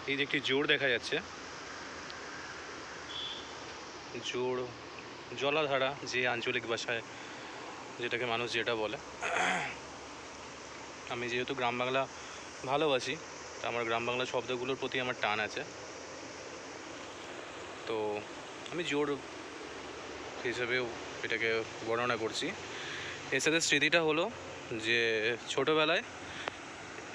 এই যে একটি জোড় দেখা যাচ্ছে, জোড় জলাধারা যে আঞ্চলিক ভাষায় যেটাকে মানুষ যেটা বলে। আমি যেহেতু গ্রাম বাংলা ভালোবাসি, তা আমার গ্রাম বাংলা শব্দগুলোর প্রতি আমার টান আছে, তো আমি জোড় হিসেবেও এটাকে বর্ণনা করছি। এর সাথে স্মৃতিটা হলো যে ছোটোবেলায়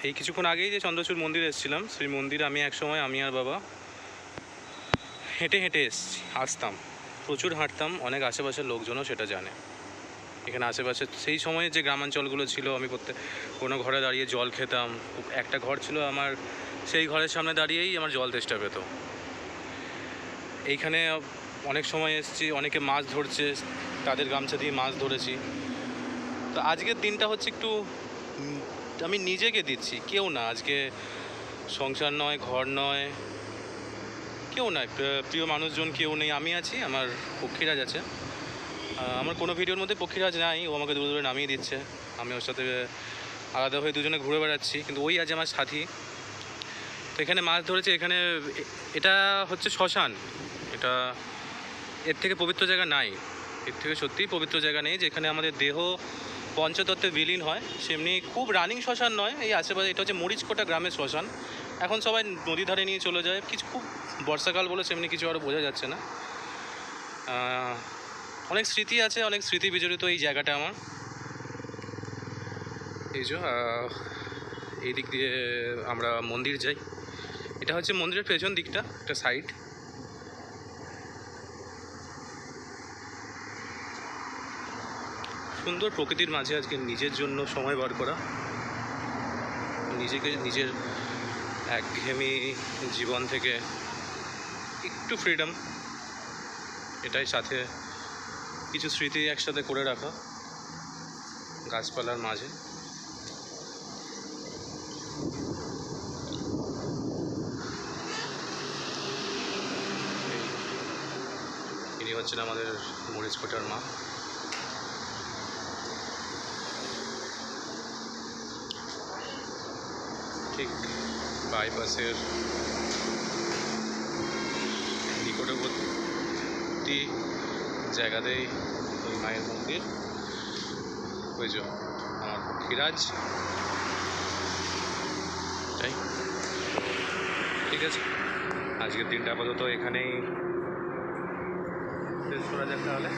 এই কিছুক্ষণ আগেই যে চন্দ্রচূড় মন্দিরে এসেছিলাম, সেই মন্দিরে আমি একসময় আমি আর বাবা হেঁটে হেঁটে আসতাম, প্রচুর হাঁটতাম, অনেক আশেপাশের লোকজনও সেটা জানে। এখানে আশেপাশে সেই সময়ে যে গ্রামাঞ্চলগুলো ছিল, আমি কোনো ঘরে দাঁড়িয়ে জল খেতাম। একটা ঘর ছিল আমার, সেই ঘরের সামনে দাঁড়িয়েই আমার জল তেষ্টা পেত। এইখানে অনেক সময় এসেছি, অনেকে মাছ ধরছে, তাদের গামছা দিয়ে মাছ ধরেছি। তো আজকের দিনটা হচ্ছে একটু আমি নিজেকে দিচ্ছি, কেউ না, আজকে সংসার নয়, ঘর নয়, কেউ না, প্রিয় মানুষজন কেউ নেই, আমি আছি, আমার পক্ষীরাজ আছে। আমার কোনো ভিডিওর মধ্যে পক্ষীরাজ নাই, ও আমাকে দূরে দূরে নামিয়ে দিচ্ছে, আমি ওর সাথে আলাদা হয়ে দুজনে ঘুরে বেড়াচ্ছি, কিন্তু ওই আজ আমার সাথী। তো এখানে মাছ ধরেছে, এখানে এটা হচ্ছে শ্মশান, এটা এর থেকে পবিত্র জায়গা নাই, এর থেকে সত্যিই পবিত্র জায়গা নেই, যেখানে আমাদের দেহ পঞ্চতত্ত্বে বিলীন হয়। সেমনি খুব রানিং শ্মশান নয়, এই আশেপাশে এটা হচ্ছে মরিচকোটা গ্রামের শ্মশান। এখন সবাই নদীর ধারে নিয়ে চলে যায়, কিছু খুব বর্ষাকাল বলে সেমনি কিছু আরও বোঝা যাচ্ছে না। অনেক স্মৃতি আছে, অনেক স্মৃতি বিজড়িত এই জায়গাটা আমার। এই যে এই দিক দিয়ে আমরা মন্দির যাই, এটা হচ্ছে মন্দিরের পেছন দিকটা, একটা সাইড। সুন্দর প্রকৃতির মাঝে আজকে নিজের জন্য সময় বার করা, নিজের একঘেয়েমি জীবন থেকে একটু ফ্রিডম, এটাই, সাথে কিছু স্মৃতি একসাথে করে রাখা গাছপালার মাঝে। ইনি হচ্ছেন আমাদের মরিচকোটার মা। ঠিক বাইপাসের নিকটবর্তী জায়গাতেই ওই মায়ের মন্দির, ওই যে আমার পক্ষীরাজ, তাই। ঠিক আছে, আজকের দিনটা আপাতত এখানেই শেষ করা যাক তাহলে।